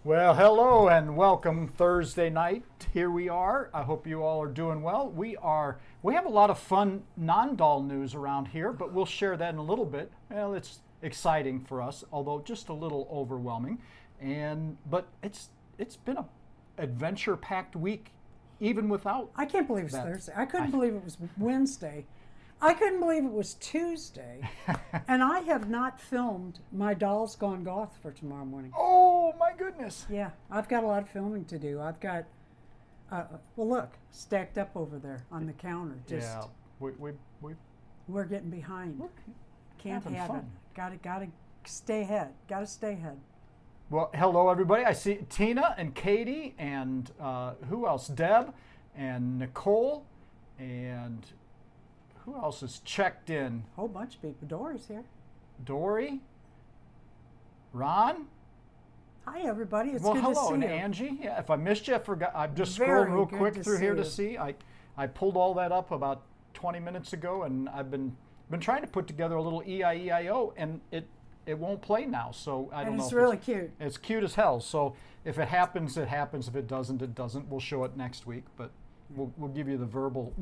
Well, hello and welcome Thursday night. Here we are. I hope you all are doing well. We have a lot of fun non-doll news around here, but we'll share that in a little bit. Well, it's exciting for us, although just a little overwhelming. But it's been a adventure-packed week even without I can't believe it's that. Thursday. I couldn't believe it was Wednesday. I couldn't believe it was Tuesday. And I have not filmed my Dolls Gone Goth for tomorrow morning. Oh my goodness. Yeah, I've got a lot of filming to do. I've got, well, look, stacked up over there on the counter. Yeah, We're getting behind. we're Can't having have fun. it. Gotta stay ahead. Gotta stay ahead. Well, hello everybody. I see Tina and Katie and who else? Deb and Nicole and who else is checked in? Whole bunch of people. Dory's here. Dory, Ron. Hi, everybody. It's Well, good hello, to see and you. Angie. Yeah, if I missed you, I forgot. I'm just Very scrolling real good quick to through here see to you. see. I pulled all that up about 20 minutes ago, and I've been trying to put together a little EIEIO, and it won't play now. So I don't And know. it's if really cute. It's cute as hell. So if it happens, it happens. If it doesn't, it doesn't. We'll show it next week, but we'll give you the verbal.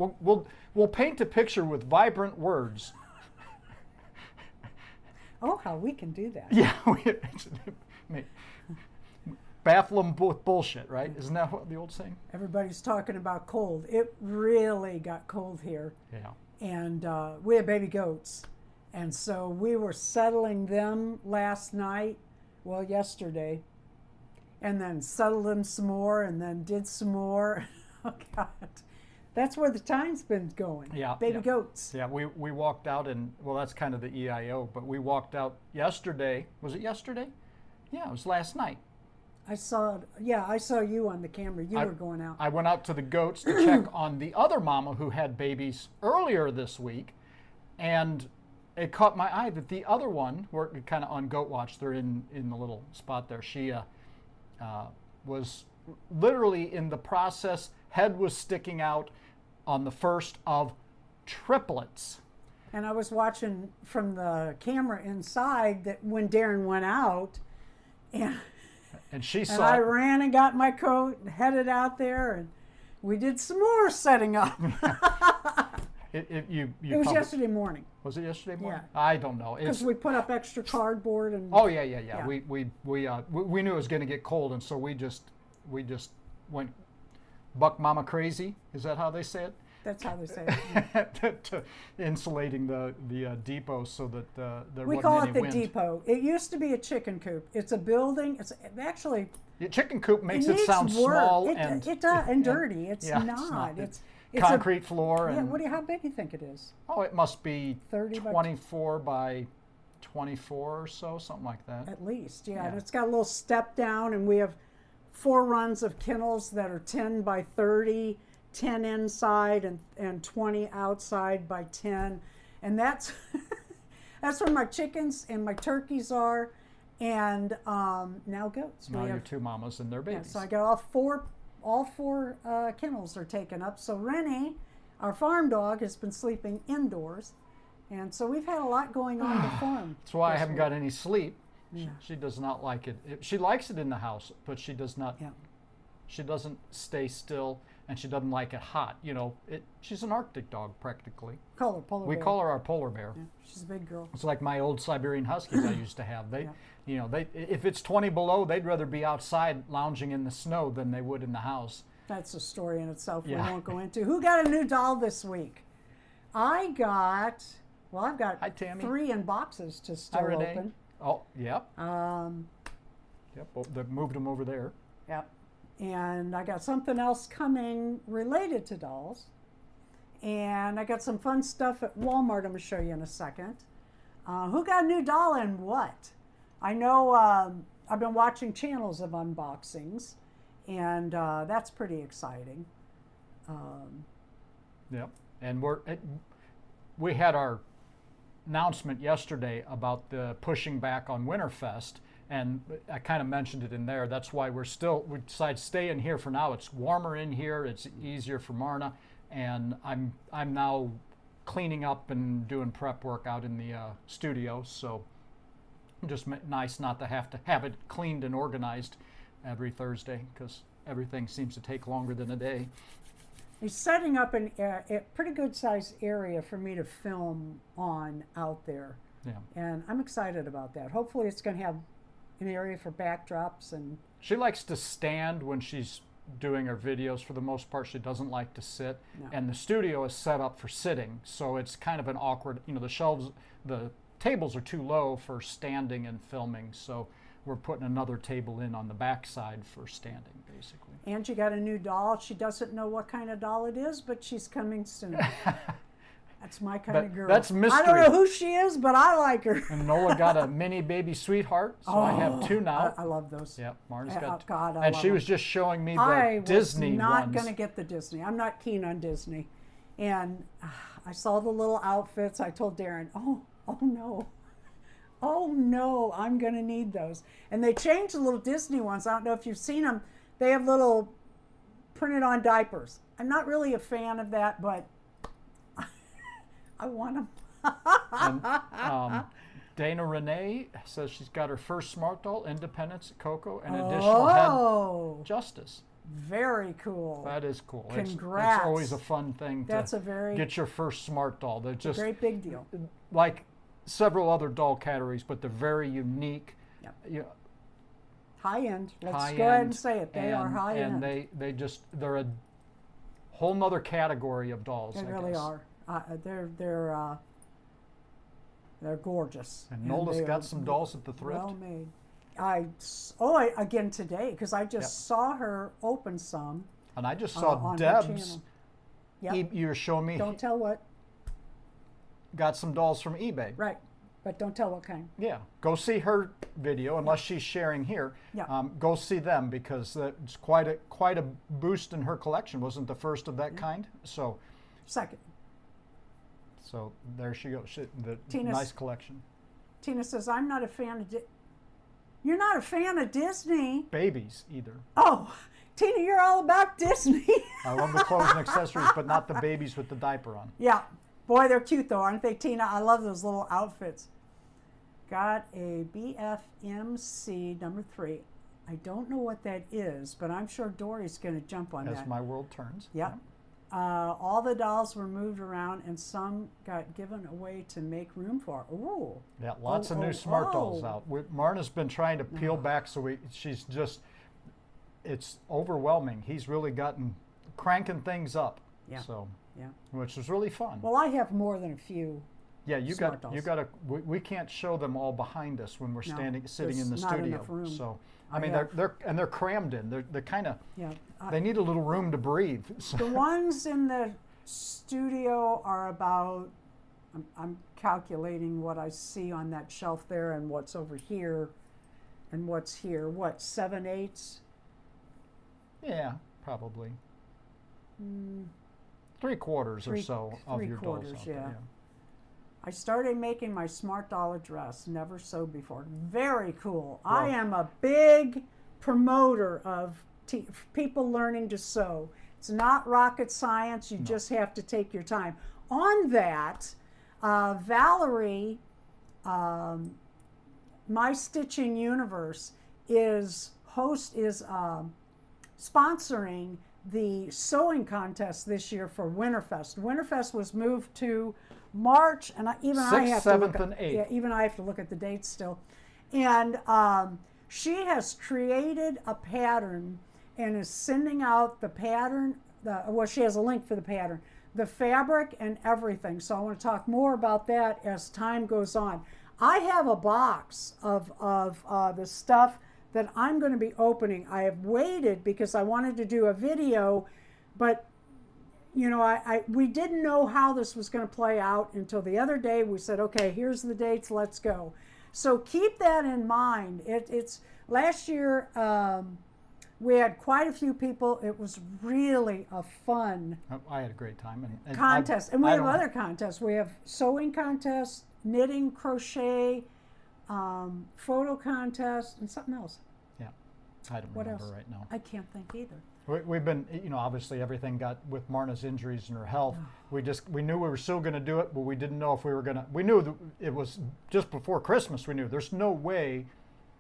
We'll paint a picture with vibrant words. Oh, how we can do that. Yeah, baffle them with bullshit, right? Isn't that what the old saying? Everybody's talking about cold. It really got cold here. Yeah. And we had baby goats. And so we were settling them last night, well, yesterday, and then settled them some more and then did some more. Oh, God. That's where the time's been going. Yeah, Baby yeah. goats. Yeah, we walked out and, well, that's kind of the EIO, but we walked out yesterday. Was it yesterday? Yeah, it was last night. I saw you on the camera. You were going out. I went out to the goats to check on the other mama who had babies earlier this week, and it caught my eye that the other one, we're kind of on goat watch, they're in the little spot there, she was literally in the process, head was sticking out on the first of triplets. And I was watching from the camera inside that when Darren went out, And she and saw I it. ran and got my coat and headed out there, and we did some more setting up. You It was published- yesterday morning Was it yesterday morning? Yeah. I don't know. because we put up extra cardboard and. Oh yeah. Yeah. We knew it was going to get cold, and so we just went buck mama crazy. Is that how they say it? That's how they say it. to insulating the depot so that there We wasn't call any it the wind. depot. It used to be a chicken coop. It's a building. It's actually. The chicken coop makes it needs sound work. small It and does, and dirty. It's yeah, not. It's It's concrete floor A, yeah. and How big do you think it is? oh, it must be 30 by 24 by 24 or so, something like that. At least, yeah. Yeah. And it's got a little step down, and we have 4 runs of kennels that are 10 by 30, 10 inside, and 20 outside by 10. And that's that's where my chickens and my turkeys are, and now goats. Now We your have, 2 mamas and their yeah, babies. so I got all four kennels are taken up. So Rennie, our farm dog, has been sleeping indoors, and so we've had a lot going on the farm. That's why I this haven't week. got any sleep. Yeah. She does not like it. She likes it in the house, but she does not. Yeah. She doesn't stay still, and she doesn't like it hot. You know, she's an Arctic dog practically. Call her polar We bear. call her our polar bear. Yeah, she's a big girl. It's like my old Siberian Huskies I used to have. They, Yeah. you know, if it's 20 below, they'd rather be outside lounging in the snow than they would in the house. That's a story in itself we Yeah. won't go into. Who got a new doll this week? I've got Hi, Tammy. 3 in boxes to Hi, still Renee. open. Oh, yep. Um, Yep. Oh, they moved them over there. yep. And I got something else coming related to dolls. And I got some fun stuff at Walmart I'm going to show you in a second. Who got a new doll and what? I know I've been watching channels of unboxings, and that's pretty exciting. Yep. And we had our announcement yesterday about the pushing back on Winterfest, and I kind of mentioned it in there. That's why we decided to stay in here for now. It's warmer in here. It's easier for Marna, and I'm now cleaning up and doing prep work out in the studio. So just nice not to have it cleaned and organized every Thursday because everything seems to take longer than a day. He's setting up a pretty good sized area for me to film on out there. Yeah. And I'm excited about that. Hopefully it's going to have an area for backdrops. And She likes to stand when she's doing her videos. For the most part, she doesn't like to sit. No. And the studio is set up for sitting, so it's kind of an awkward, the tables are too low for standing and filming, so we're putting another table in on the back side for standing, basically. Angie got a new doll. She doesn't know what kind of doll it is, but she's coming soon. That's my kind of girl. That's mystery. I don't know who she is, but I like her. And Nola got a mini baby sweetheart, so I have two now. I love those. Yep, Marna's Oh, got two. God, I And love she them. was just showing me the I Disney was not ones. going to get the Disney. I'm not keen on Disney. And I saw the little outfits. I told Darren, oh no, I'm going to need those. And they changed the little Disney ones. I don't know if you've seen them. They have little printed on diapers. I'm not really a fan of that, but I want them. And, Dana Renee says she's got her first smart doll, Independence, Coco, and additional head Justice. Very cool. That is cool. Congrats. It's always a fun thing That's to a very get your first smart doll. They're just great big deal. like several other doll categories, but they're very unique. Yep. You know, High end. Let's high go ahead end, and say it. They are high and end. they're a whole nother category of dolls. They I really guess. are. They're gorgeous. And Nola's they got are some dolls at the thrift. Well made. Again today because I just saw her open some. And I just on saw her Deb's. channel. Yep. You were showing me. Don't tell what. Got some dolls from eBay. Right, but don't tell what kind. Yeah, go see her video unless she's sharing here. Yeah. Go see them because it's quite a boost in her collection. Wasn't the first of that kind. So Second. So there she goes. Tina's- Nice collection. Tina says, I'm not a fan of You're not a fan of Disney? Babies either. Oh, Tina, you're all about Disney. I love the clothes and accessories, but not the babies with the diaper on. Yeah. Boy, they're cute though, aren't they, Tina? I love those little outfits. Got a BFMC number 3. I don't know what that is, but I'm sure Dory's going to jump on As that. my world turns. Yep. All the dolls were moved around and some got given away to make room for. Ooh. Yeah, lots of new smart dolls out. Marna's been trying to peel back, so she's just, it's overwhelming. He's really gotten cranking things up. Yeah. So, Yeah. which was really fun. Well, I have more than a few. Yeah, you smart got dolls. to. We can't show them all behind us when we're sitting there's in the not studio. enough room. So I I mean, have- they're crammed in. They're kind of. Yeah. They need a little room to breathe. So. The ones in the studio are about, I'm calculating what I see on that shelf there and what's over here and what's here. What, 7/8? Yeah, probably. 3/4 or so of your dolls. 3/4, out there, yeah. I started making my smart doll dress, never sewed before. Very cool. I Well- am a big promoter of people learning to sew. It's not rocket science, you just have to take your time. On that, Valerie, My Stitching Universe, is sponsoring the sewing contest this year for Winterfest. Winterfest was moved to March, and I have 6th, to look 7th, and 8th. Yeah, even I have to look at the dates still. And she has created a pattern and is sending out the pattern. Well, she has a link for the pattern, the fabric, and everything. So I want to talk more about that as time goes on. I have a box of the stuff that I'm going to be opening. I have waited because I wanted to do a video, but you know, we didn't know how this was going to play out until the other day. We said, okay, here's the dates, let's go. So keep that in mind. It's last year we had quite a few people. It was really a fun I had a great time. And contest, and we I have don't- other contests. We have sewing contests, knitting, crochet, photo contest, and something else. Yeah, I don't What remember else? right now. I can't think either. We've been, you know, obviously everything got with Marna's injuries and her health. We knew we were still going to do it, but we didn't know if we were going to. We knew that it was just before Christmas. We knew there's no way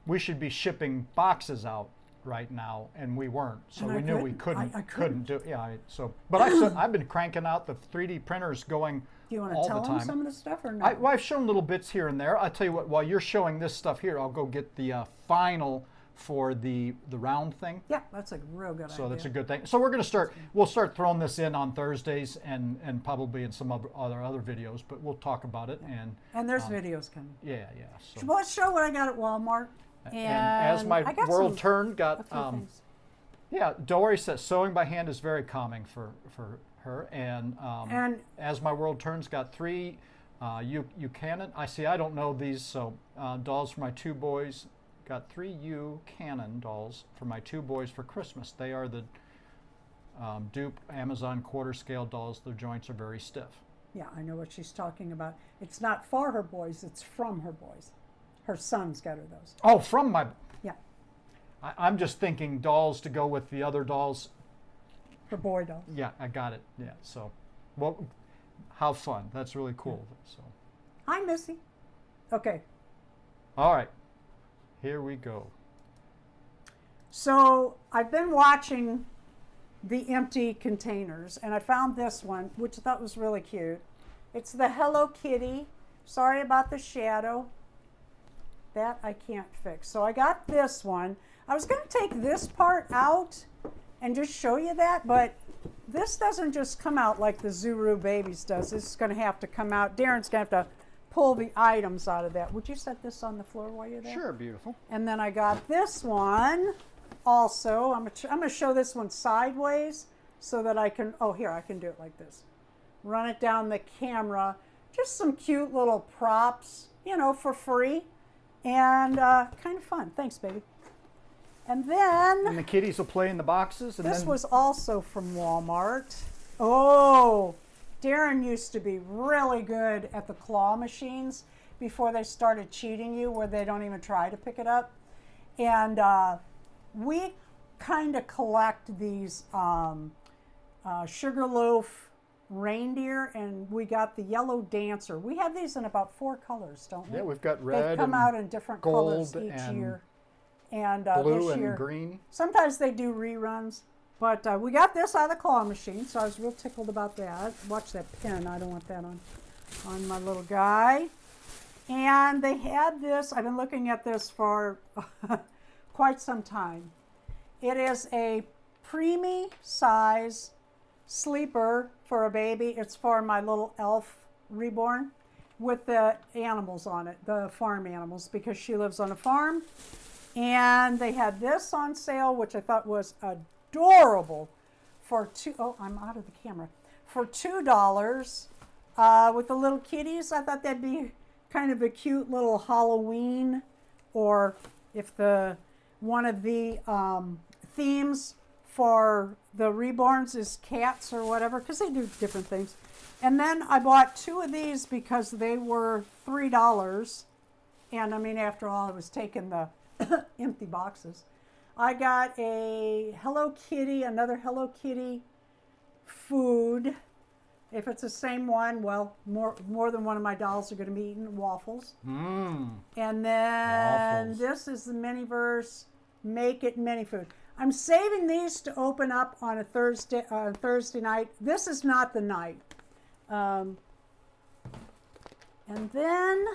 we should be shipping boxes out right now, and we weren't. So And we I knew we couldn't. I couldn't do. Yeah. But I've been cranking out the 3D printers going Do you want all to tell the them time. some of the stuff or no? Well, I've shown little bits here and there. I'll tell you what. While you're showing this stuff here, I'll go get the final for the round thing. Yeah, that's a real good idea. So that's a good thing. So we're going to start. We'll start throwing this in on Thursdays and probably in some other videos. But we'll talk about it And there's videos coming. yeah. So. Well, let's show what I got at Walmart. And as my I got world some- turned, a got few things. yeah. Dory says sewing by hand is very calming for her. And as my world turns, got 3 Cannon. I don't know these. So dolls for my 2 boys. Got 3 Cannon dolls for my 2 boys for Christmas. They are the dupe Amazon quarter scale dolls. Their joints are very stiff. Yeah, I know what she's talking about. It's not for her boys, it's from her boys. Her son's got her those. Oh, from my. Yeah, I'm just thinking dolls to go with the other dolls. her boy dolls. Yeah, I got it. Yeah. So, well, how fun. That's really cool. So, Hi, Missy. Okay, all right. Here we go. so I've been watching the empty containers, and I found this one, which I thought was really cute. It's the Hello Kitty. Sorry about the shadow. That I can't fix. So I got this one. I was going to take this part out and just show you that, but this doesn't just come out like the Zuru Babies does. This is going to have to come out. Darren's going to have to pull the items out of that. Would you set this on the floor while you're there? Sure, beautiful. And then I got this one also. I'm going to show this one sideways so that I can, oh, here, I can do it like this. Run it down the camera. Just some cute little props, you know, for free. And kind of fun. Thanks, baby. And then And the kitties will play in the boxes. And this then, was also from Walmart. Oh, Darren used to be really good at the claw machines before they started cheating you, where they don't even try to pick it up. And we kind of collect these Sugarloaf reindeer, and we got the yellow dancer. We have these in about 4 colors, don't we? Yeah, we've got They've red come and out in different colors gold each and year. And blue this and year, green. sometimes they do reruns, but we got this out of the claw machine, so I was real tickled about that. Watch that pin. I don't want that on my little guy. And they had this. I've been looking at this for quite some time. It is a preemie size sleeper for a baby. It's for my little elf reborn with the animals on it, the farm animals, because she lives on a farm. And they had this on sale, which I thought was adorable, for I'm out of the camera, for $2 with the little kitties. I thought that'd be kind of a cute little Halloween, or if one of the themes for the reborns is cats or whatever, because they do different things. And then I bought 2 of these because they were $3. And I mean, after all, I was taking the empty boxes. I got a Hello Kitty, another Hello Kitty food. If it's the same one, well, more than one of my dolls are going to be eating waffles. Mmm. And then Waffles. this is the Miniverse Make It Mini Food. I'm saving these to open up on a Thursday night. This is not the night. And then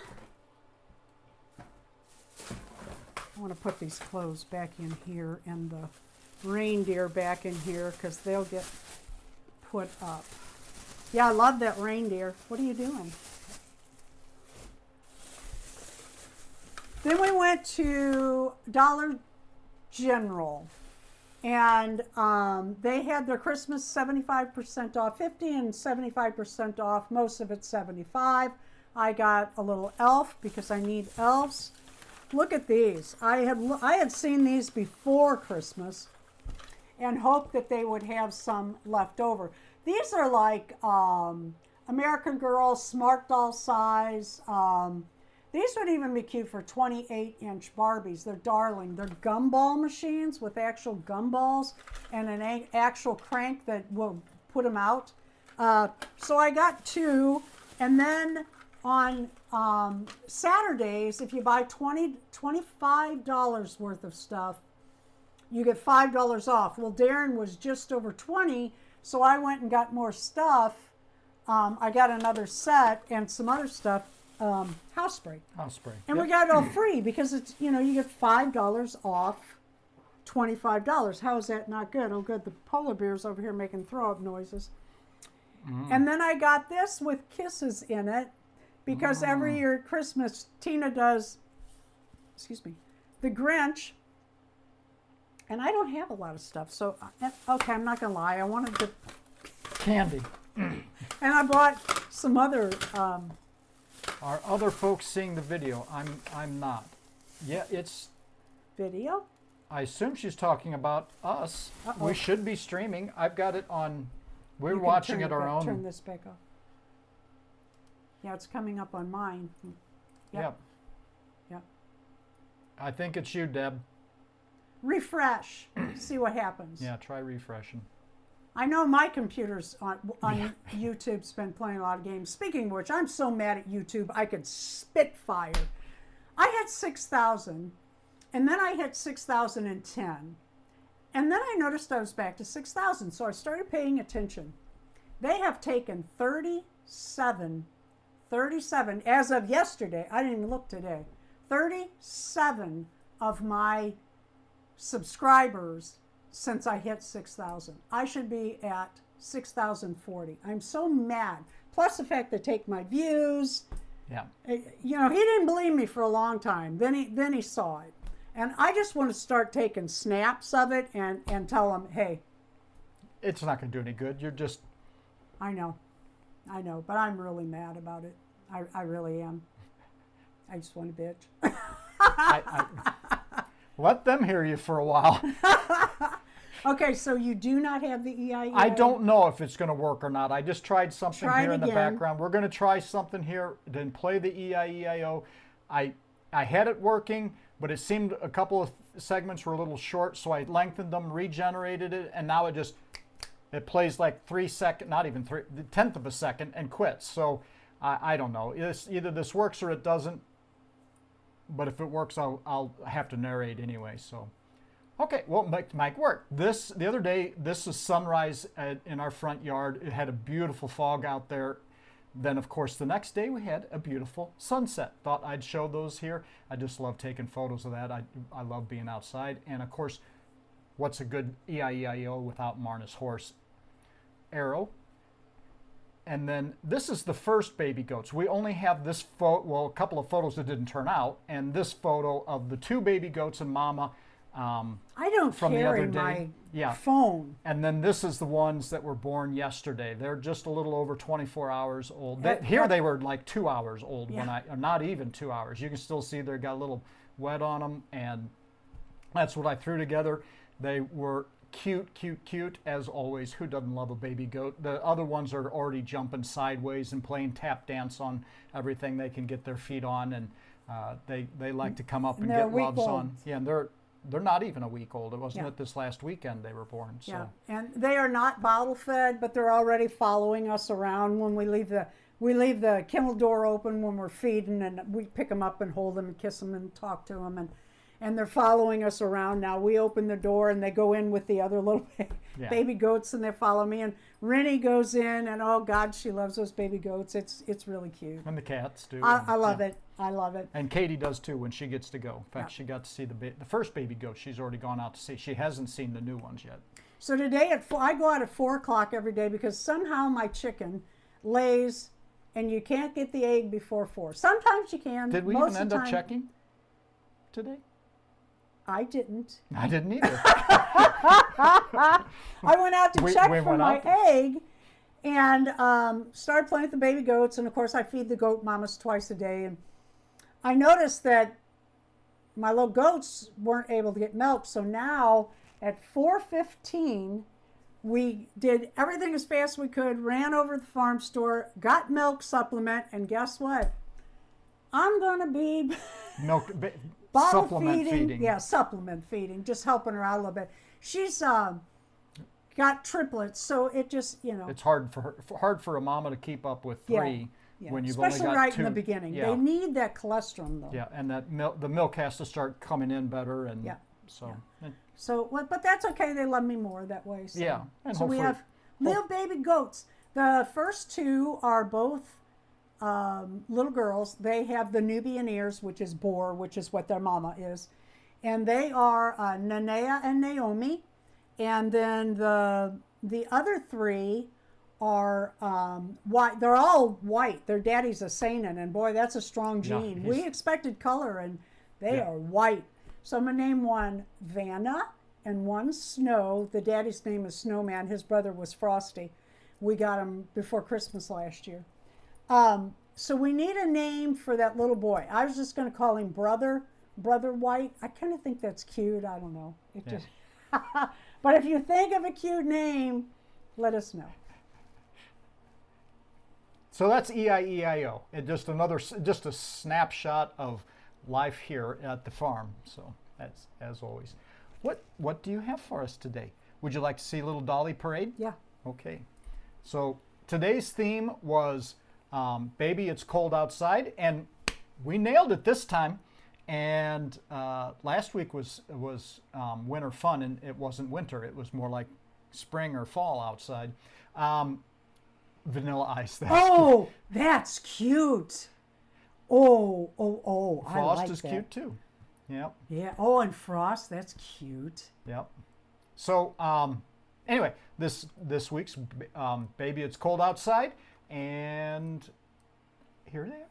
I want to put these clothes back in here and the reindeer back in here because they'll get put up. Yeah, I love that reindeer. What are you doing? Then we went to Dollar General, and they had their Christmas 75% off, 50 and 75% off. Most of it 75. I got a little elf because I need elves. Look at these. I had seen these before Christmas and hoped that they would have some left over. These are like American Girl Smart Doll size. These would even be cute for 28-inch Barbies. They're darling. They're gumball machines with actual gumballs and an actual crank that will put them out. So I got 2. And then on Saturdays, if you buy $25 worth of stuff, you get $5 off. Well, Darren was just over 20, so I went and got more stuff. I got another set and some other stuff, house spray. House spray. And we got it all free because it's, you get $5 off $25. How is that not good? Oh, good. The polar bear's over here making throw-up noises. And then I got this with kisses in it because every year at Christmas, Tina does, the Grinch. And I don't have a lot of stuff. So, okay, I'm not going to lie. I wanted to... Candy. And I bought some other... Are other folks seeing the video? I'm not. Yeah, it's... Video? I assume she's talking about us. Uh-oh. We should be streaming. I've got it on... We're You can watching turn it our own. Turn this back off. Yeah, it's coming up on mine. Yep. Yep. I think it's you, Deb. Refresh. See what happens. Yeah, try refreshing. I know my computer's on YouTube's been playing a lot of games. Speaking of which, I'm so mad at YouTube, I could spit fire. I had 6,000, and then I hit 6,010. And then I noticed I was back to 6,000, so I started paying attention. They have taken 37, as of yesterday, I didn't even look today, 37 of my subscribers since I hit 6,000. I should be at 6,040. I'm so mad. Plus the fact they take my views. Yeah. He didn't believe me for a long time. Then he saw it. And I just want to start taking snaps of it and tell him, hey. It's not going to do any good. You're just... I know, but I'm really mad about it. I really am. I just want to bitch. Let them hear you for a while. Okay, so you do not have the EIEA? I don't know if it's going to work or not. I just tried something Try it here in the again. background. We're going to try something here, then play the EIEIO. I had it working, but it seemed a couple of segments were a little short, so I lengthened them, regenerated it, and now it plays like 3 seconds, not even 1/10 of a second, and quits. So I don't know. Either this works or it doesn't. But if it works, I'll have to narrate anyway. So, okay, well, might work. The other day, this is sunrise in our front yard. It had a beautiful fog out there. Then, of course, the next day we had a beautiful sunset. Thought I'd show those here. I just love taking photos of that. I love being outside. And, of course, what's a good EIEIO without Marna's horse? Arrow. And then this is the first baby goats. We only have this a couple of photos that didn't turn out, and this photo of the 2 baby goats and Mama. I don't from carry the other my day. phone. And then this is the ones that were born yesterday. They're just a little over 24 hours old. They were like 2 hours old or not even 2 hours. You can still see they got a little wet on them, and that's what I threw together. They were cute as always. Who doesn't love a baby goat? The other ones are already jumping sideways and playing tap dance on everything they can get their feet on, and they like to come up and get loves on. Yeah, and they're not even a week old. It wasn't it this last weekend they were born. So. Yeah, and they are not bottle fed, but they're already following us around when we leave the kennel door open when we're feeding, and we pick them up and hold them and kiss them and talk to them, and they're following us around now. We open the door and they go in with the other little baby goats, and they follow me. And Rennie goes in, and oh God, she loves those baby goats. It's really cute. And the cats do. I love it. I love it. And Katie does too when she gets to go. In fact, she got to see the first baby goat. She's already gone out to see. She hasn't seen the new ones yet. So today I go out at 4 o'clock every day because somehow my chicken lays, and you can't get the egg before 4. Sometimes you can. Did we even end up checking today? I didn't. I didn't either. I went out to check for my egg and started playing with the baby goats. And of course, I feed the goat mamas twice a day. And I noticed that my little goats weren't able to get milk. So now at 4:15, we did everything as fast as we could, ran over to the farm store, got milk supplement, and guess what? I'm going to be bottle supplement feeding. Yeah, supplement feeding, just helping her out a little bit. She's got triplets, so it just, It's hard for a mama to keep up with 3 when you've especially only got 2. Especially right in the beginning. Yeah. They need that colostrum, though. Yeah, and that the milk has to start coming in better, and so So, but that's okay. They love me more that way. So. Yeah, and so we hopefully- have little baby goats. The first two are both little girls. They have the Nubian ears, which is boar, which is what their mama is. And they are Nanea and Naomi. And then the other three are white. They're all white. Their daddy's a Saanen, and boy, that's a strong gene. Yeah, We expected color, and they are white. So I'm going to name one Vanna and one Snow. The daddy's name is Snowman. His brother was Frosty. We got him before Christmas last year. So we need a name for that little boy. I was just going to call him Brother White. I kind of think that's cute. I don't know. It just. But if you think of a cute name, let us know. So that's EIEIO. And just a snapshot of life here at the farm. So that's as always. What do you have for us today? Would you like to see little Dolly parade? Yeah. Okay. So today's theme was Baby, It's Cold Outside, and we nailed it this time. And last week was winter fun, and it wasn't winter. It was more like spring or fall outside. Vanilla ice. Oh, that's cute. Oh, I Frost like is that. cute too. Yep. Yeah. Oh, and Frost, that's cute. Yep. So anyway, this week's Baby, It's Cold Outside, and here they are.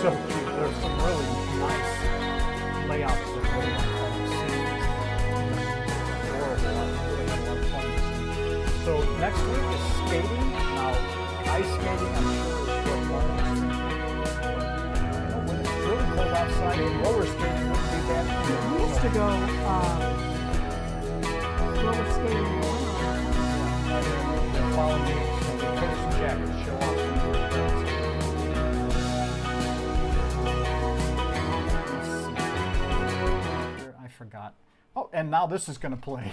so cute. There's some really nice layouts that really like all the scenes. Adorable. I really had a lot of fun this week. So next week is skating. Now, ice skating, I'm sure is what Marna's thinking. When it's really cold outside, roller skating wouldn't be bad. We used to go roller skating. Follow me. So the coats and jackets show off some of the things. I forgot. Oh, and now this is going to play.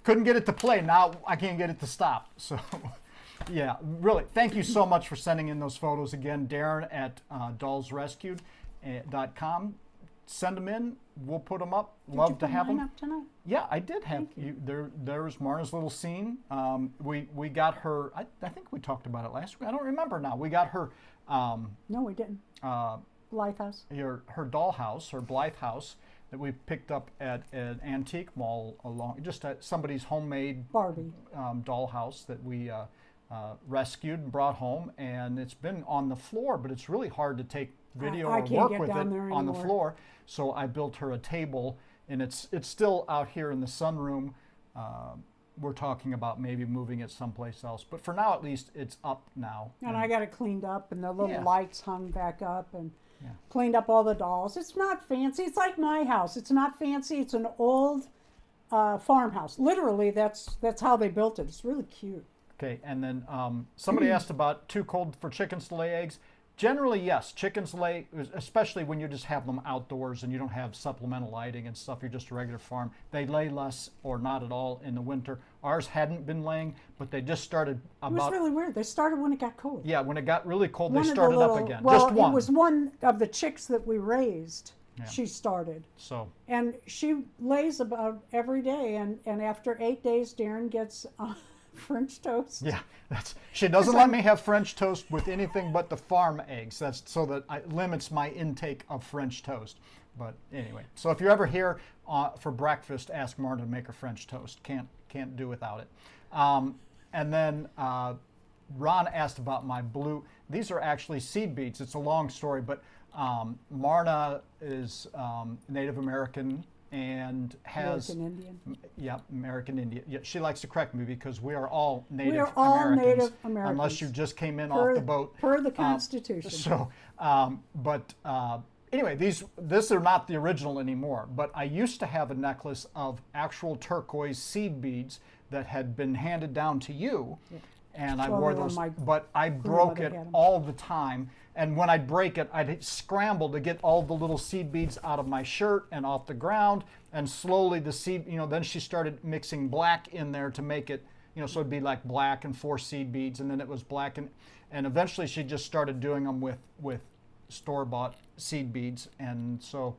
Couldn't get it to play. Now I can't get it to stop. So, yeah, really, thank you so much for sending in those photos again. Darren at dollsrescued.com. Send them in. We'll put them up. Love to have them. Up tonight? Yeah, I did have you. There's Marna's little scene. We got her. I think we talked about it last week. I don't remember now. We got her. No, we didn't. Blythe House. Her doll house, her Blythe house that we picked up at an antique mall just at somebody's homemade Barbie doll house that we rescued and brought home, and it's been on the floor, but it's really hard to take video I or can't work get with it down there on the anymore. floor. So I built her a table, and it's still out here in the sunroom. We're talking about maybe moving it someplace else, but for now at least it's up now. And I got it cleaned up, and the little Yeah. lights hung back up, and Yeah. cleaned up all the dolls. It's not fancy. It's like my house. It's not fancy. It's an old farmhouse. Literally, that's how they built it. It's really cute. Okay, and then somebody asked about too cold for chickens to lay eggs. Generally, yes. Chickens lay, especially when you just have them outdoors and you don't have supplemental lighting and stuff, you're just a regular farm, they lay less or not at all in the winter. Ours hadn't been laying, but they just started It was really weird. They started when it got cold. Yeah, when it got really cold, One they of the started little- up again. Well, Just one. it was one of the chicks that we raised. Yeah. She started. So, And she lays about every day, and after 8 days, Darren gets French toast. yeah, she doesn't let me have French toast with anything but the farm eggs. That's so that it limits my intake of French toast. But anyway, so if you're ever here for breakfast, ask Marta to make her French toast. Can't do without it. And then Ron asked about my blue. These are actually seed beads. It's a long story, but Marna is Native American and has American Indian. Yeah, American Indian. Yeah, she likes to correct me because we are all Native We are all Americans, Native Americans. unless you just came in off the boat. Per the Constitution. So, anyway, this are not the original anymore. But I used to have a necklace of actual turquoise seed beads that had been handed down to you, and I Well, wore they were those. my But I broke grandmother it had 'em. all the time. And when I'd break it, I'd scramble to get all the little seed beads out of my shirt and off the ground. And slowly the seed, then she started mixing black in there to make it, so it'd be like black and 4 seed beads. And then it was black. And eventually she just started doing them with store-bought seed beads. And so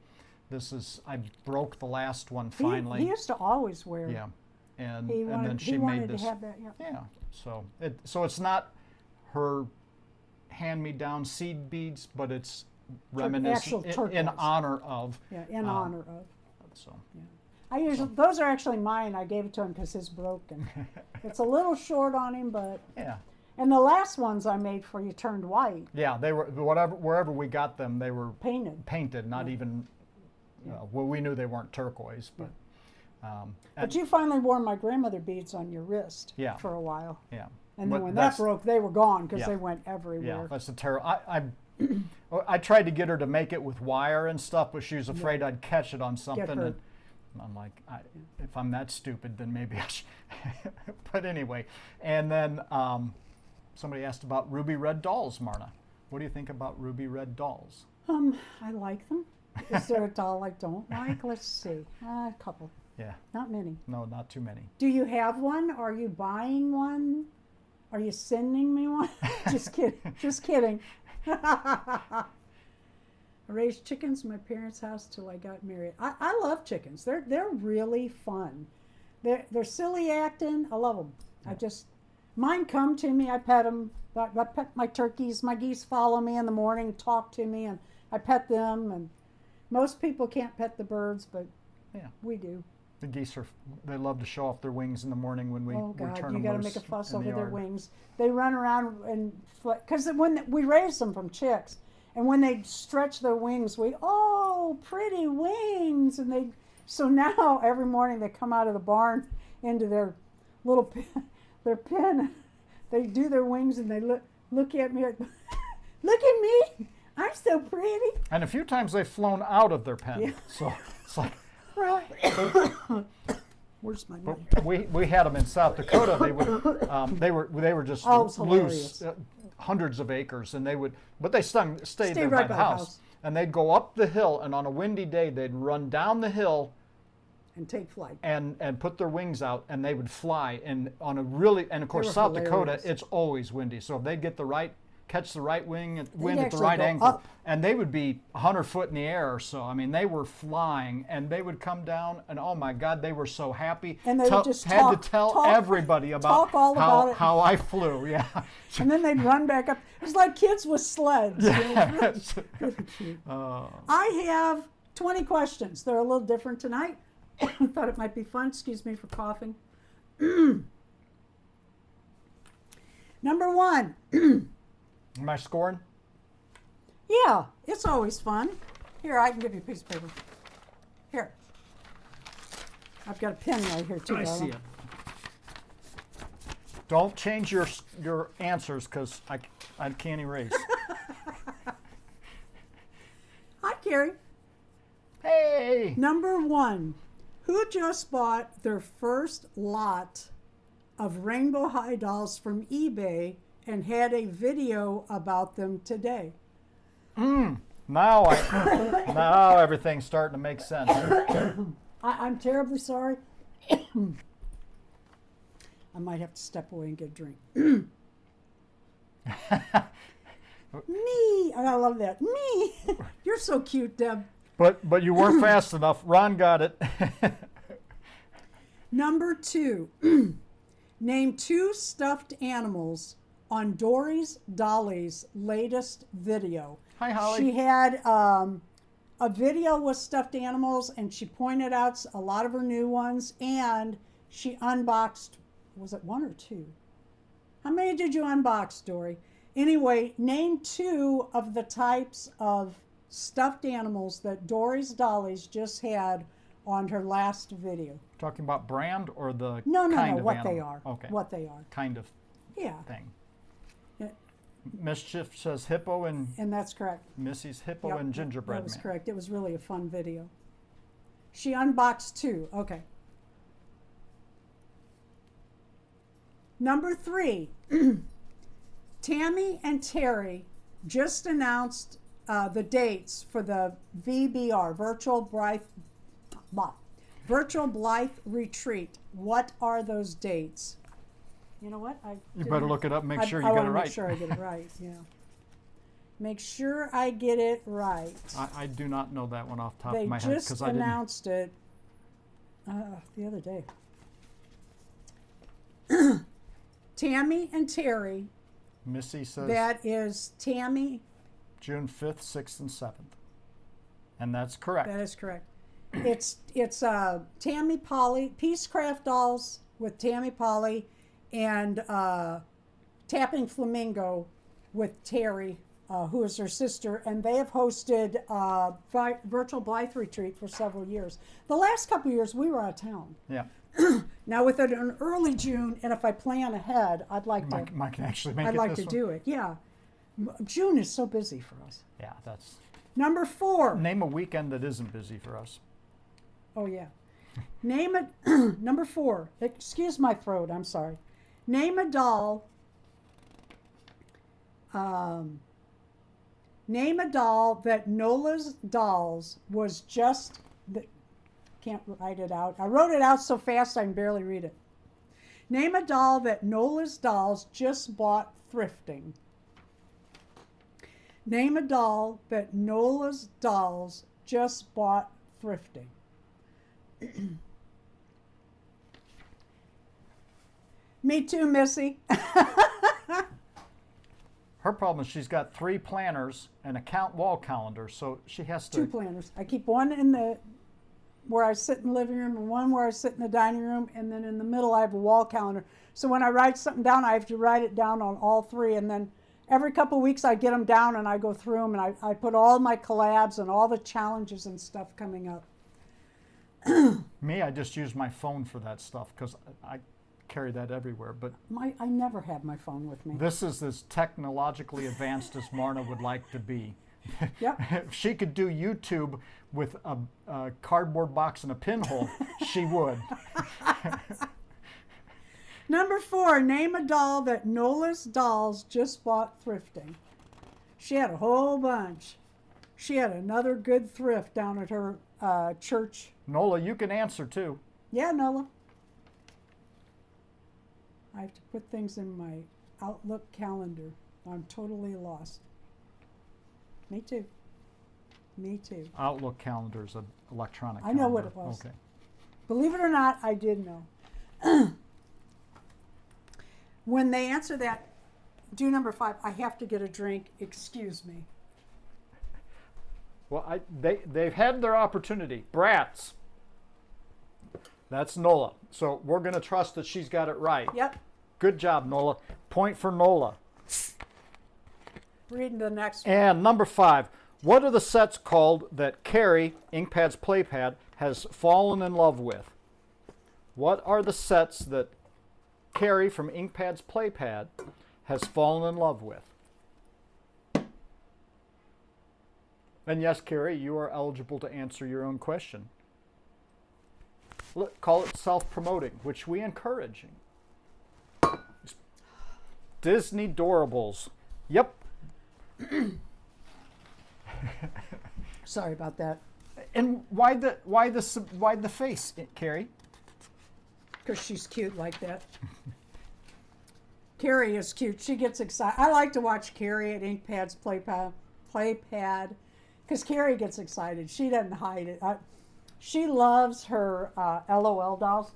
I broke the last one finally. He used to always wear. Yeah. And He wanted, then she he made wanted this. to have that. Yeah. Yeah. So it's not her hand-me-down seed beads, but it's reminiscent actual in turquoise. honor of. Yeah, in honor of. So I usually those are actually mine. I gave it to him because his broke, and it's a little short on him, but. yeah, And the last ones I made for you turned white, yeah, they were wherever we got them, they were painted. not even. Well, we knew they weren't turquoise, but. But you finally wore my grandmother beads on your wrist Yeah. for a while. Yeah. And But then when that that's- broke, they were gone because Yeah. they went everywhere. Yeah, that's a terrible. I tried to get her to make it with wire and stuff, but she was afraid I'd catch it on something. hurt. And I'm like, if I'm that stupid, then maybe I should. But anyway, and then somebody asked about ruby red dolls, Marna. What do you think about ruby red dolls? I like them. Is there a doll I don't like? Let's see. A couple. Yeah, Not many. no, not too many. Do you have one? Are you buying one? Are you sending me one? Just kidding. Just kidding. I raised chickens in my parents' house till I got married. I love chickens. They're really fun. They're silly acting. I love them. Mine come to me. I pet them. I pet my turkeys. My geese follow me in the morning, talk to me, and I pet them. And most people can't pet the birds, but Yeah. we do. The geese they love to show off their wings in the morning when we, Oh we God, turn you them got to loose make a fuss in over the their yard. wings. They run around and because when we raised them from chicks, and when they stretch their wings, pretty wings, and so now every morning they come out of the barn into their little their pen. They do their wings and they look at me like, look at me, I'm so pretty. And a few times they've flown out of their pen. Yeah. So it's like, Right. Where's my money? but we had them in South Dakota. They were just Oh, it's loose, hilarious. hundreds of acres, and but they stayed there right by the house. And they'd go up the hill, and on a windy day they'd run down the hill And take flight. and put their wings out, and they would fly. And and of course were South Dakota, hilarious. it's always windy. So if they'd catch the right wind at the actually right go angle, up. and they would be 100 foot in the air or so. I mean, they were flying, and they would come down, and oh my God, they were so happy. And they would just had to tell talk everybody about talk all about it. how I flew. Yeah. And then they'd run back up. It was like kids with sleds. Yeah. Really cute. I have 20 questions. They're a little different tonight. Thought it might be fun. Excuse me for coughing. Number 1. Am I scoring? Yeah, it's always fun. Here, I can give you a piece of paper. Here. I've got a pen right here too. I see darling. it. Don't change your answers because I can't erase. Hi, Carrie. Hey! Number 1. Who just bought their first lot of Rainbow High dolls from eBay and had a video about them today? Now everything's starting to make sense. I'm terribly sorry. I might have to step away and get a drink. Me. I love that. Me. You're so cute, Deb. But you weren't fast enough. Ron got it. Number 2. Name 2 stuffed animals on Dolly's latest video. Hi, Holly. She had a video with stuffed animals, and she pointed out a lot of her new ones, and she unboxed, was it 1 or 2? How many did you unbox, Dory? Anyway, name 2 of the types of stuffed animals that Dolly's just had on her last video. Talking about brand or the No, kind of what animal? they are. Okay. What they are. Kind of Yeah, thing. Yeah. Mischief says hippo, and and that's correct. Missy's hippo Yep, and gingerbread That was man. correct. It was really a fun video. She unboxed 2. Okay. Number 3. Tammy and Terry just announced the dates for the VBR, Virtual Blythe Retreat. What are those dates? You know what? You better look it up and make sure you I get it wanna right. Make sure I get it right, yeah. Make sure I get it right. I do not know that one off the top They of my head just because I didn't. announced it the other day. Tammy and Terry. Missy says That is Tammy. June 5th, 6th, and 7th. And that's correct. That is correct. It's Tammy Polly, Peacecraft Dolls with Tammy Polly, and Tapping Flamingo with Terry, who is her sister, and they have hosted Virtual Blythe Retreat for several years. The last couple of years, we were out of town. Yeah. Now with an early June, and if I plan ahead, I'd like to. Mike can actually make I'd it like this to one. do it. Yeah, June is so busy for us. Yeah, that's. Number 4. Name a weekend that isn't busy for us. Oh yeah. Name it. Number 4. Excuse my throat. I'm sorry. Name a doll. Name a doll that Nola's Dolls was just. Can't write it out. I wrote it out so fast I can barely read it. Name a doll that Nola's Dolls just bought thrifting. Name a doll that Nola's Dolls just bought thrifting. Me too, Missy. Her problem is she's got 3 planners and a wall calendar, so she has to. 2 planners. I keep one in the where I sit in the living room and one where I sit in the dining room, and then in the middle I have a wall calendar. So when I write something down, I have to write it down on all three, and then every couple of weeks I get them down and I go through them, and I put all my collabs and all the challenges and stuff coming up. Me, I just use my phone for that stuff because I carry that everywhere. But I never have my phone with me. this is as technologically advanced as Marna would like to be. Yep. If she could do YouTube with a cardboard box and a pinhole, she would. Number 4, name a doll that Nola's Dolls just bought thrifting. She had a whole bunch. She had another good thrift down at her church. Nola, you can answer too. Yeah, Nola. I have to put things in my Outlook calendar. I'm totally lost. Me too. Me too. Outlook calendar is an electronic I know what calendar. it was. Okay. Believe it or not, I did know. When they answer that, do number 5, I have to get a drink. Excuse me. Well, they've had their opportunity. Brats. That's Nola. So we're going to trust that she's got it right. Yep. Good job, Nola. Point for Nola. Reading the next one. And number 5. What are the sets called that Carrie, Inkpad's Playpad, has fallen in love with? What are the sets that Carrie from Inkpad's Playpad has fallen in love with? And yes, Carrie, you are eligible to answer your own question. Call it self-promoting, which we encourage. Disney Doorables. Yep. Sorry about that. And why the face, Carrie? Because she's cute like that. Carrie is cute. She gets excited. I like to watch Carrie at Inkpad's Playpad because Carrie gets excited. She doesn't hide it. She loves her LOL dolls,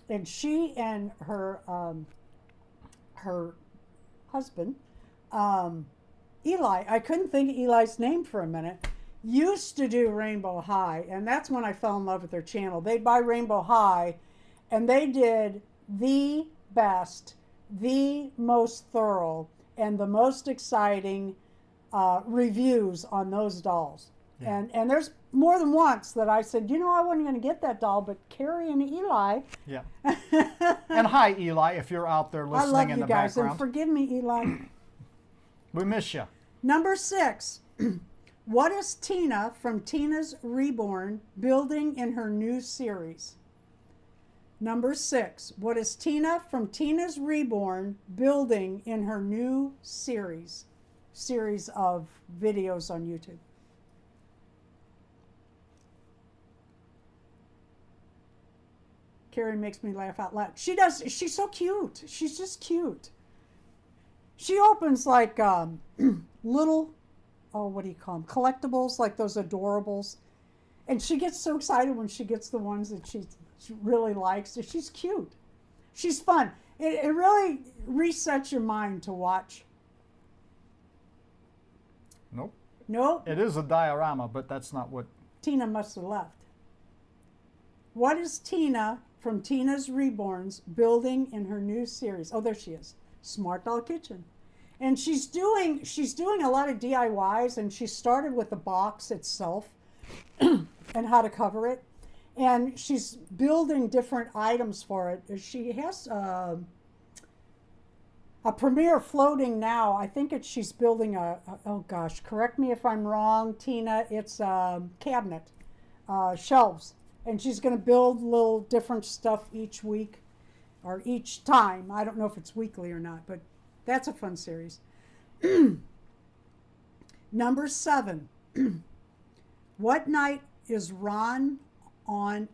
and she and her her husband, Eli. I couldn't think of Eli's name for a minute. Used to do Rainbow High, and that's when I fell in love with their channel. They'd buy Rainbow High, and they did the best, the most thorough, and the most exciting reviews on those dolls. Yeah. And there's more than once that I said, you know, I wasn't going to get that doll, but Carrie and Eli. Yeah. And hi, Eli, if you're out there listening in the background. I love you guys, and forgive me, Eli. We miss you. Number 6. What is Tina from Tina's Reborn building in her new series? Number 6. What is Tina from Tina's Reborn building in her new series of videos on YouTube? Carrie makes me laugh out loud. She does. She's so cute. She's just cute. She opens like little, what do you call them? Collectibles, like those adorables. And she gets so excited when she gets the ones that she really likes. She's cute. She's fun. It really resets your mind to watch. Nope. Nope. It is a diorama, but that's not what... Tina must have left. What is Tina from Tina's Reborns building in her new series? Oh, there she is. Smart Doll Kitchen. And she's doing a lot of DIYs, and she started with the box itself and how to cover it. And she's building different items for it. She has a premiere floating now. I think she's building oh gosh, correct me if I'm wrong, Tina. It's a cabinet, shelves. And she's going to build little different stuff each week or each time. I don't know if it's weekly or not, but that's a fun series. Number 7. What night is Ron on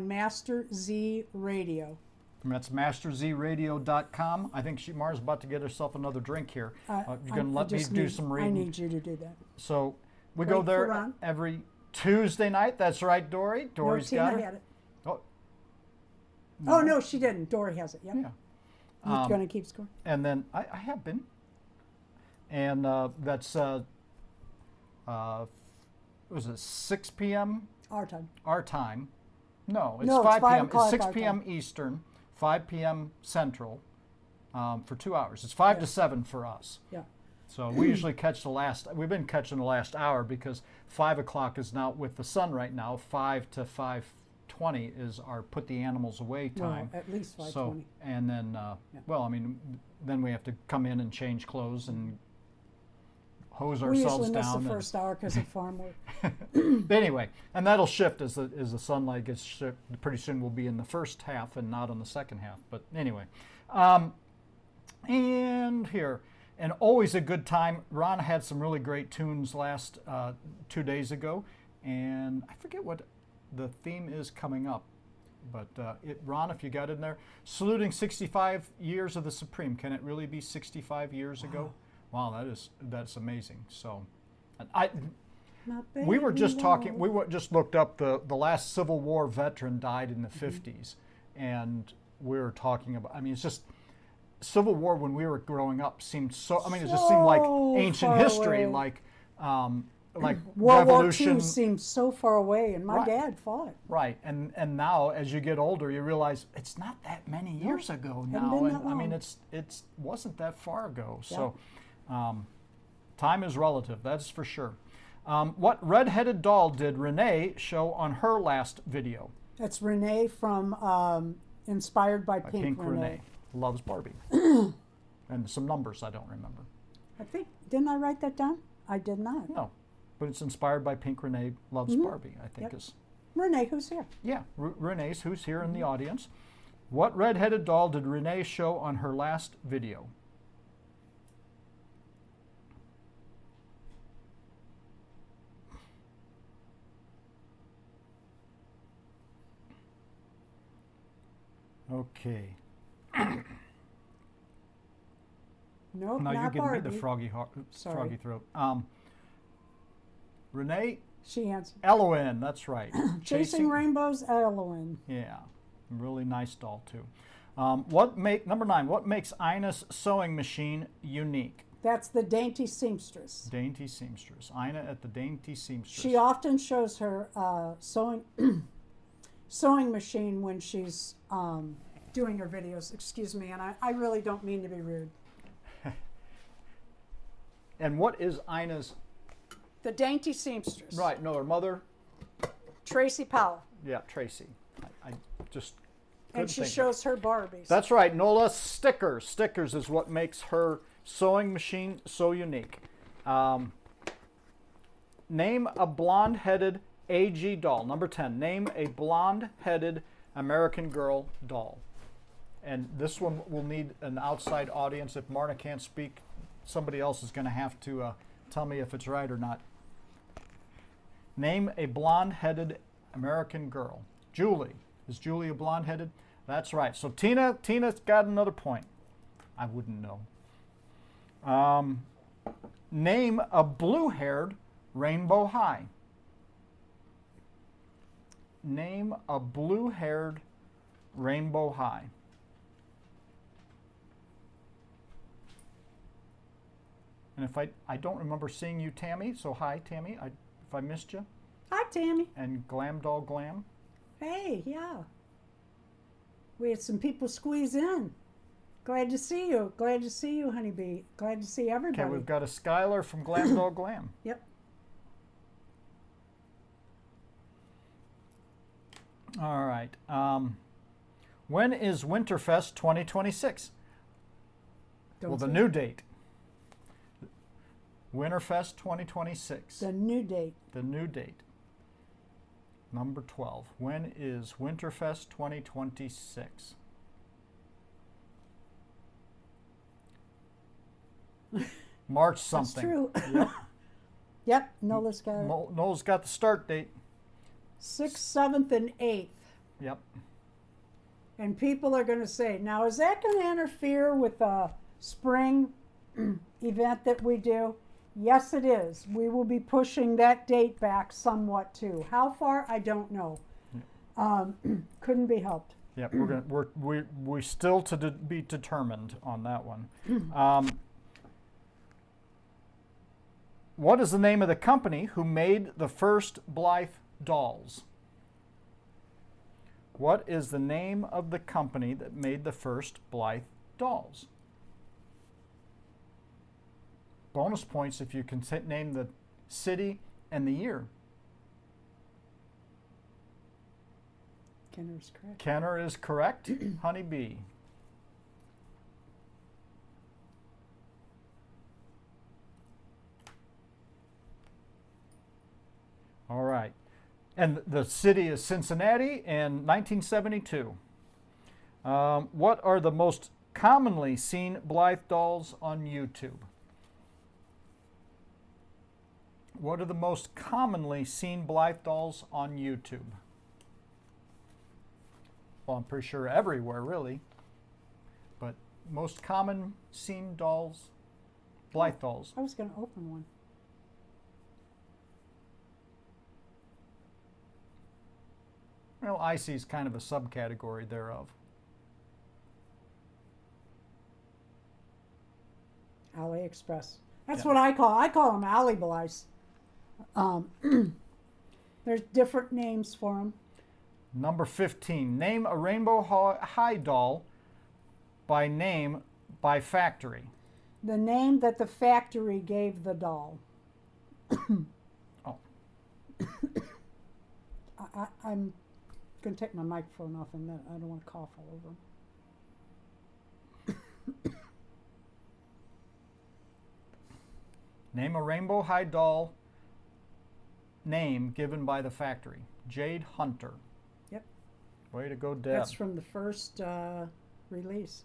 Master Z Radio? And that's masterzradio.com. I think Mara's about to get herself another drink here. You're going to let me do some reading? I need you to do that. So we go there every Tuesday night. That's right, Dory. Dory's got it. Tina had it. Oh, no. Oh, no, she didn't. Dory has it. Yep. Yeah. You're going to keep score? And then I have been. And that's was it 6 p.m. Our time. our time? No, it's No, it's 5 5 p.m. It's o'clock 6 our p.m. time. Eastern, 5 p.m. Central, for 2 hours. It's 5 to Yes. 7 for us. Yeah. So we usually catch we've been catching the last hour because 5 o'clock is now with the sun right now. 5 to 5:20 is our put the animals away time. Well, at least 5:20. So, and then, well, I mean, then we have to come in and change clothes and hose We ourselves usually miss down. the first hour because of farm work. But anyway, and that'll shift as the sunlight gets shift. Pretty soon we'll be in the first half and not on the second half. But anyway, and here, and always a good time. Ron had some really great tunes last 2 days ago, and I forget what the theme is coming up. But Ron, if you got in there, saluting 65 years of the Supreme. Can it really be 65 years ago? Wow, that's amazing. So, and we were just talking. We just looked up the last Civil War veteran died in the 50s, and we were talking about. I mean, it's just Civil War when we were growing up seemed so. I mean, it just seemed like ancient far history, away. like World War Revolution. II seems so far away, and my Right. dad fought. Right, and now as you get older, you realize it's not that many years ago hadn't now, been and that I mean long. it wasn't that far ago. So, time is relative, that's for sure. What red-headed doll did Renee show on her last video? That's Renee from Inspired by Pink Renee. Renee loves Barbie, and some numbers I don't remember. I think, didn't I write that down? I did not. No, but it's Inspired by Pink Renee loves Barbie. I think Yep. is. Renee, who's here? Yeah, Renee's, who's here in the audience. What red-headed doll did Renee show on her last video? Okay. Nope, Now you not give Barbie. me the froggy Sorry. froggy throat. Renee She answered. Eloin, that's right. Chasing Rainbows, Eloin. Yeah, really nice doll too. Number 9? What makes Ina's sewing machine unique? That's the Dainty Seamstress. Dainty Seamstress. Ina at the Dainty Seamstress. She often shows her sewing machine when she's doing her videos. Excuse me, and I really don't mean to be rude. And what is Ina's? The Dainty Seamstress. Right. No, her mother. Tracy Powell. Yeah, Tracy. I just. And she think. shows her Barbies. That's right. Nola stickers. Stickers is what makes her sewing machine so unique. Name a blonde-headed AG doll. Number 10. Name a blonde-headed American Girl doll. And this one will need an outside audience. If Marna can't speak, somebody else is going to have to tell me if it's right or not. Name a blonde-headed American girl. Julie. Is Julie a blonde-headed? That's right. So Tina's got another point. I wouldn't know. Name a blue-haired Rainbow High. Name a blue-haired Rainbow High. And if I don't remember seeing you, Tammy, so hi, Tammy, if I missed you. Hi, Tammy. And Glam Doll Glam. Hey, yeah. We had some people squeeze in. Glad to see you. Glad to see you, Honeybee. Glad to see everybody. Okay, we've got a Skylar from Glam Doll Glam. Yep. All right. When is Winterfest 2026? Don't The say new date. Winterfest 2026. the new date. The new date. Number 12. When is Winterfest 2026? March something. That's true. Yep. Yep, Nola's got it. Noel's got the start date. 6th, 7th, and 8th. Yep. And people are going to say, now is that going to interfere with the spring event that we do? Yes, it is. We will be pushing that date back somewhat too. How far? I don't know. Couldn't be helped. Yep. We're still to be determined on that one. What is the name of the company who made the first Blythe dolls? What is the name of the company that made the first Blythe dolls? Bonus points if you can name the city and the year. Kenner's correct. Kenner is correct. Honeybee. All right. And the city is Cincinnati in 1972. What are the most commonly seen Blythe dolls on YouTube? What are the most commonly seen Blythe dolls on YouTube? Well, I'm pretty sure everywhere, really. But most common seen dolls, Blythe dolls. I was going to open one. Well, Icy is kind of a subcategory thereof. AliExpress. That's Yeah. what I call them Ali Blythes. There's different names for them. Number 15. Name a Rainbow High doll by name by factory. The name that the factory gave the doll. Oh. I'm going to take my microphone off in a minute. I don't want to cough all over. Name a Rainbow High doll name given by the factory. Jade Hunter. Yep. Way to go, Deb. That's from the first release.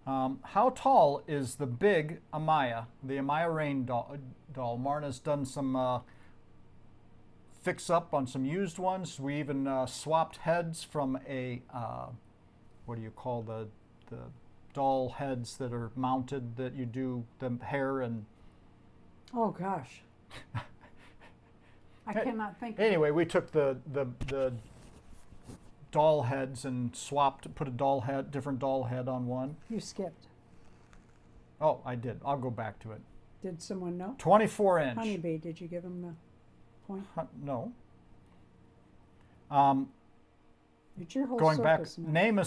How tall is the big Amaya, the Amaya Rain doll? Marna's done some fix up on some used ones. We even swapped heads from a, what do you call the doll heads that are mounted that you do the hair and... Oh, gosh. I cannot think. Anyway, we took the doll heads and swapped, put a different doll head on one. You skipped. Oh, I did. I'll go back to it. Did someone know? 24 inch. Honeybee, did you give him the point? No. It's your whole Going back, circus now. name a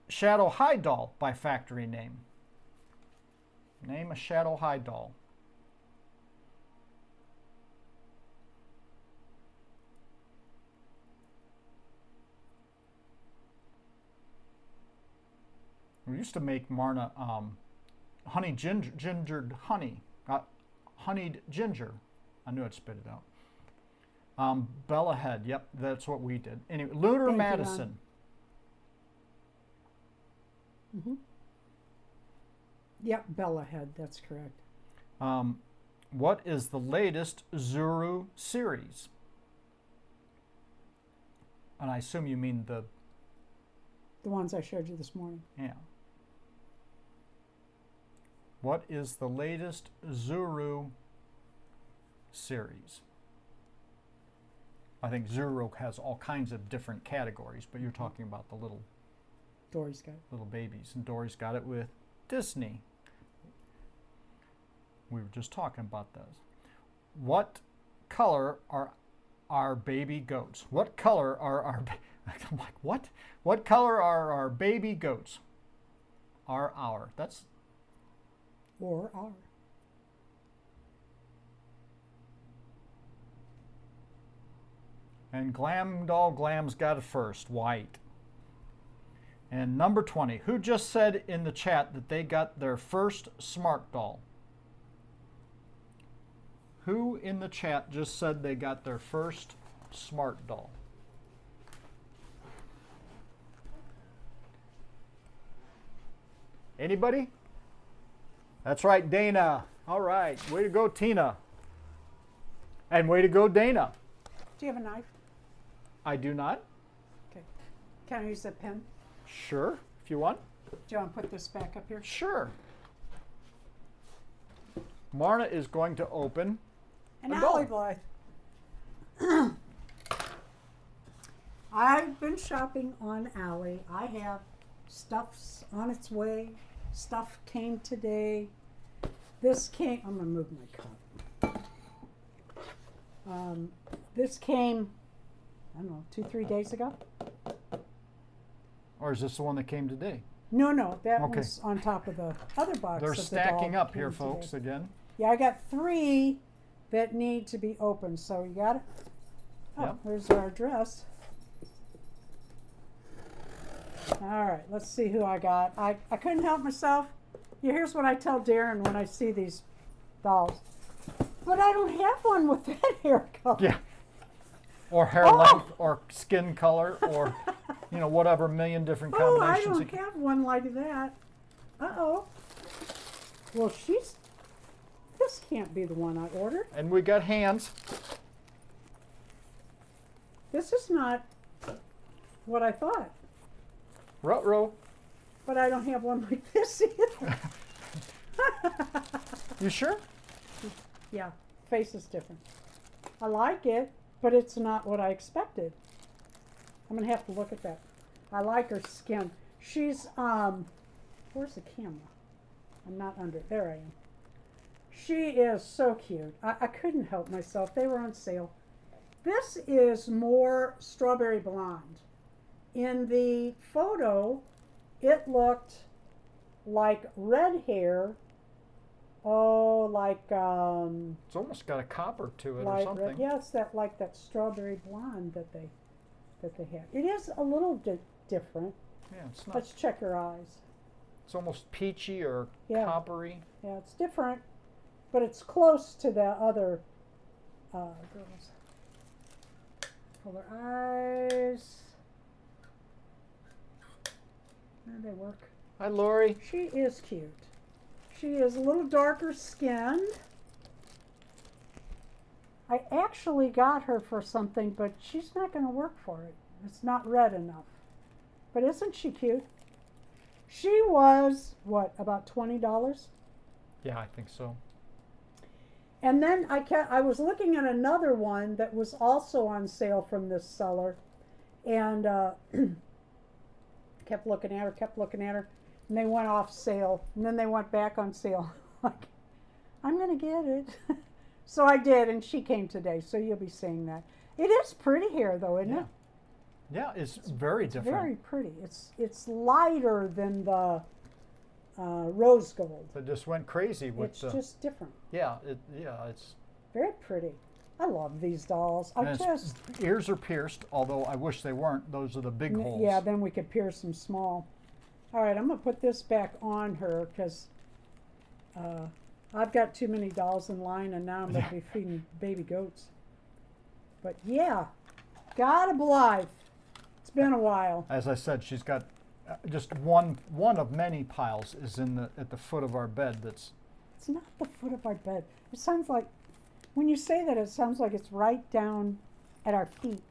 Shadow High doll by factory name. Name a Shadow High doll. We used to make Marna honey gingered honey, honeyed ginger. I knew I'd spit it out. Bella Head, yep, that's what we did. Anyway, Lunar Thank you, Madison. Mm-hmm. Yep, Bella Head, that's correct. What is the latest Zuru series? And I assume you mean the ones I showed you this morning. Yeah. What is the latest Zuru series? I think Zuru has all kinds of different categories, but you're talking about the little Dory's got it. little babies, and Dory's got it with Disney. We were just talking about those. What color are our baby goats? What color are our I'm like, what? What color are our baby goats? That's Or our. And Glam's got it first, white. And number 20, who just said in the chat that they got their first smart doll? Who in the chat just said they got their first smart doll? Anybody? That's right, Dana. All right, way to go, Tina. And way to go, Dana. Do you have a knife? I do not. Okay. Can I use that pen? Sure, if you want. Do you want to put this back up here? Sure. Marna is going to open An a doll. alley Blythe. I've been shopping on Alley. I have stuff's on its way. Stuff came today. This came, I'm going to move my cup. This came, I don't know, 2-3 days ago. Or is this the one that came today? No, that Okay. one's on top of the other box. They're that the stacking doll up here, came today. folks, again. Yeah, I got 3 that need to be opened, so you got it. Oh, Yep. There's our address. All right, let's see who I got. I couldn't help myself. Yeah, here's what I tell Darren when I see these dolls. But I don't have one with that hair color. Yeah. Or hair Oh! length, or skin color, or whatever million different Oh, I combinations. don't have one like that. Uh-oh. Well, this can't be the one I ordered. And we got hands. This is not what I thought. Ruh-roh. But I don't have one like this either. You sure? Yeah, face is different. I like it, but it's not what I expected. I'm gonna have to look at that. I like her skin. She's where's the camera? I'm not under, there I am. She is so cute. I couldn't help myself. They were on sale. This is more strawberry blonde. In the photo, it looked like red hair. Oh, like It's almost got a copper to it or light something. red. Yeah, it's that like that strawberry blonde that they have. It is a little different. Yeah, it's not. Let's check her eyes. It's almost peachy or Yeah. coppery. Yeah, it's different, but it's close to the other girls. Pull her eyes. There they work. Hi, Lori. She is cute. She is a little darker skinned. I actually got her for something, but she's not going to work for it. It's not red enough. But isn't she cute? She was, what, about $20? Yeah, I think so. And then I was looking at another one that was also on sale from this seller, and kept looking at her, and they went off sale, and then they went back on sale. Like, I'm gonna get it. So I did, and she came today, so you'll be seeing that. It is pretty hair, though, isn't it? Yeah, it's very It's different. very pretty. It's lighter than the rose gold. They just went crazy with It's the. just different. It's. Very pretty. I love these dolls. And its ears are pierced, although I wish they weren't. Those are the big holes. Yeah, then we could pierce them small. All right, I'm going to put this back on her because I've got too many dolls in line, and now I'm going to be feeding baby goats. But yeah, God alive. It's been a while. As I said, she's got just one of many piles is at the foot of our bed. That's. It's not the foot of our bed. It sounds like, when you say that, it sounds like it's right down at our feet.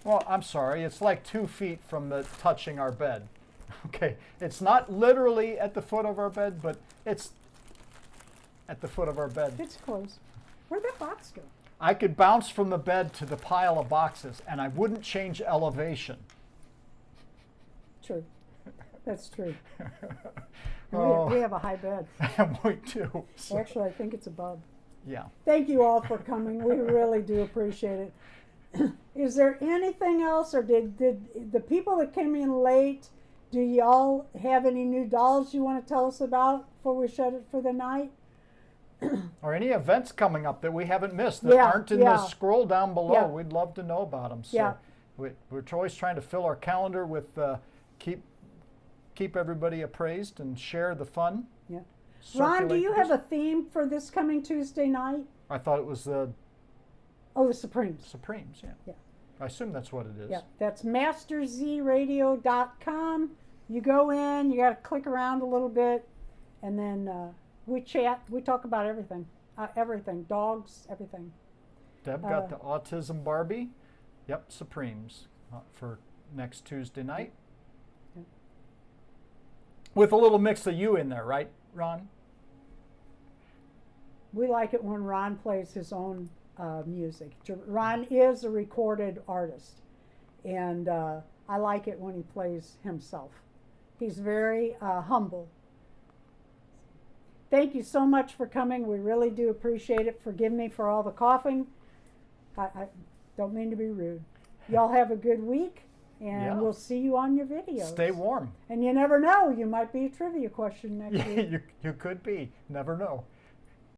Well, I'm sorry. It's like 2 feet from the touching our bed. Okay, it's not literally at the foot of our bed, but it's at the foot of our bed. It's close. Where'd that box go? I could bounce from the bed to the pile of boxes, and I wouldn't change elevation. True. That's true. Oh. We have a high bed. We do. So, Actually, I think it's above. yeah. Thank you all for coming. We really do appreciate it. Is there anything else, or did the people that came in late, do y'all have any new dolls you want to tell us about before we shut it for the night? Or any events coming up that we haven't missed that Yeah, aren't in yeah. the scroll down below. Yeah. We'd love to know about them. So Yeah. we're always trying to fill our calendar with keep everybody appraised and share the fun. Yeah. Ron, do Circulate you the have a theme for this coming Tuesday night? I thought it was the Oh, the Supremes. Supremes. Yeah. Yeah. I assume that's what it is. Yeah, that's masterzradio.com. You go in, you got to click around a little bit, and then we chat. We talk about everything. Everything. Dogs, everything. Deb got the Autism Barbie. Yep, Supremes for next Tuesday night. Yeah. With a little mix of you in there, right, Ron? We like it when Ron plays his own music. Ron is a recorded artist, and I like it when he plays himself. He's very humble. thank you so much for coming. We really do appreciate it. Forgive me for all the coughing. I don't mean to be rude. Y'all have a good week, and Yeah. we'll see you on your videos. Stay warm. And you never know, you might be a trivia question next week. You could be. Never know.